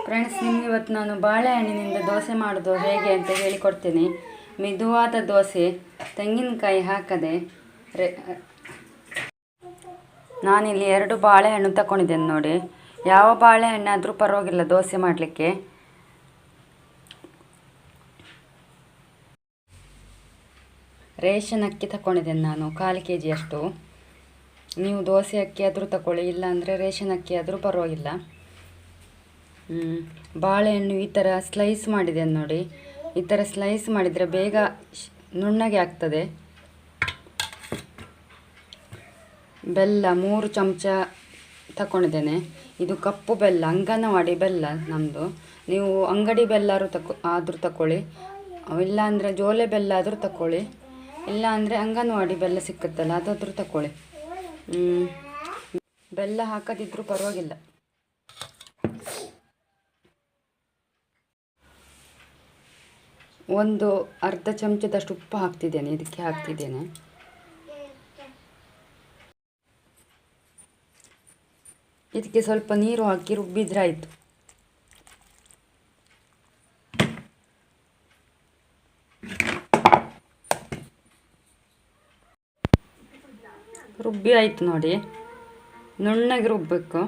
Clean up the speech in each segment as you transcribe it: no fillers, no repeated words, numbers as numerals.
Friends, ನಿಮ್ಗೆ ಇವತ್ತು ನಾನು ಬಾಳೆಹಣ್ಣಿನಿಂದ ದೋಸೆ ಮಾಡೋದು ಹೇಗೆ ಅಂತ ಹೇಳಿಕೊಡ್ತೀನಿ. ಮೆದುವಾದ ದೋಸೆ, ತೆಂಗಿನಕಾಯಿ ಹಾಕದೆ. ನಾನಿಲ್ಲಿ 2 ಬಾಳೆಹಣ್ಣು ತಗೊಂಡಿದ್ದೇನೆ ನೋಡಿ. ಯಾವ ಬಾಳೆಹಣ್ಣಾದರೂ ಪರವಾಗಿಲ್ಲ ದೋಸೆ ಮಾಡಲಿಕ್ಕೆ. ರೇಷನ್ ಅಕ್ಕಿ ತಗೊಂಡಿದ್ದೇನೆ ನಾನು, 1/4 kg ಅಷ್ಟು. ನೀವು ದೋಸೆ ಅಕ್ಕಿ ಆದರೂ ತಗೊಳ್ಳಿ, ಇಲ್ಲಾಂದರೆ ರೇಷನ್ ಅಕ್ಕಿ ಆದರೂ ಪರವಾಗಿಲ್ಲ. ಬಾಳೆಹಣ್ಣು ಈ ಥರ ಸ್ಲೈಸ್ ಮಾಡಿದ್ದೇನೆ ನೋಡಿ. ಈ ಥರ ಸ್ಲೈಸ್ ಮಾಡಿದರೆ ಬೇಗ ನುಣ್ಣಗೆ ಆಗ್ತದೆ. ಬೆಲ್ಲ 3 ಚಮಚ ತಗೊಂಡಿದ್ದೇನೆ. ಇದು ಕಪ್ಪು ಬೆಲ್ಲ, ಅಂಗನವಾಡಿ ಬೆಲ್ಲ ನಮ್ಮದು. ನೀವು ಅಂಗಡಿ ಬೆಲ್ಲ ಆದರೂ ತಗೊಳ್ಳಿ, ಇಲ್ಲಾಂದರೆ ಜೋಲೆ ಬೆಲ್ಲ ಆದರೂ ತಗೊಳ್ಳಿ, ಇಲ್ಲಾಂದರೆ ಅಂಗನವಾಡಿ ಬೆಲ್ಲ ಸಿಕ್ಕುತ್ತಲ್ಲ ಅದಾದರೂ ತಗೊಳ್ಳಿ. ಬೆಲ್ಲ ಹಾಕದಿದ್ರೂ ಪರವಾಗಿಲ್ಲ. ಒಂದು ಅರ್ಧ ಚಮಚದಷ್ಟು ಉಪ್ಪು ಹಾಕ್ತಿದ್ದೇನೆ, ಇದಕ್ಕೆ ಹಾಕ್ತಿದ್ದೇನೆ. ಇದಕ್ಕೆ ಸ್ವಲ್ಪ ನೀರು ಹಾಕಿ ರುಬ್ಬಿದ್ರೆ ಆಯಿತು. ರುಬ್ಬಿ ಆಯಿತು ನೋಡಿ. ನುಣ್ಣಗೆ ರುಬ್ಬಬೇಕು.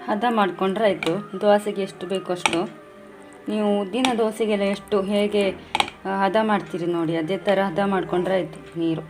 ಹದ ಮಾಡಿಕೊಂಡ್ರೆ ಆಯಿತು. ದೋಸೆಗೆ ಎಷ್ಟು ಬೇಕೋ ಅಷ್ಟು. ನೀವು ಉದ್ದಿನ ದೋಸೆಗೆಲ್ಲ ಹೇಗೆ ಹದ ಮಾಡ್ತೀರಿ ನೋಡಿ, ಅದೇ ಥರ ಹದ ಮಾಡಿಕೊಂಡ್ರೆ ಆಯಿತು. ನೀರು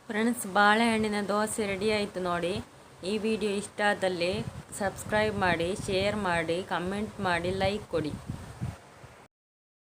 ಫ್ರೆಂಡ್ಸ್, ಬಾಳೆಹಣ್ಣಿನ ದೋಸೆ ರೆಡಿ ಆಯಿತು ನೋಡಿ. ಈ ವಿಡಿಯೋ ಇಷ್ಟ ಆದಲ್ಲಿ ಸಬ್ಸ್ಕ್ರೈಬ್ ಮಾಡಿ, ಶೇರ್ ಮಾಡಿ, ಕಮೆಂಟ್ ಮಾಡಿ, ಲೈಕ್ ಕೊಡಿ.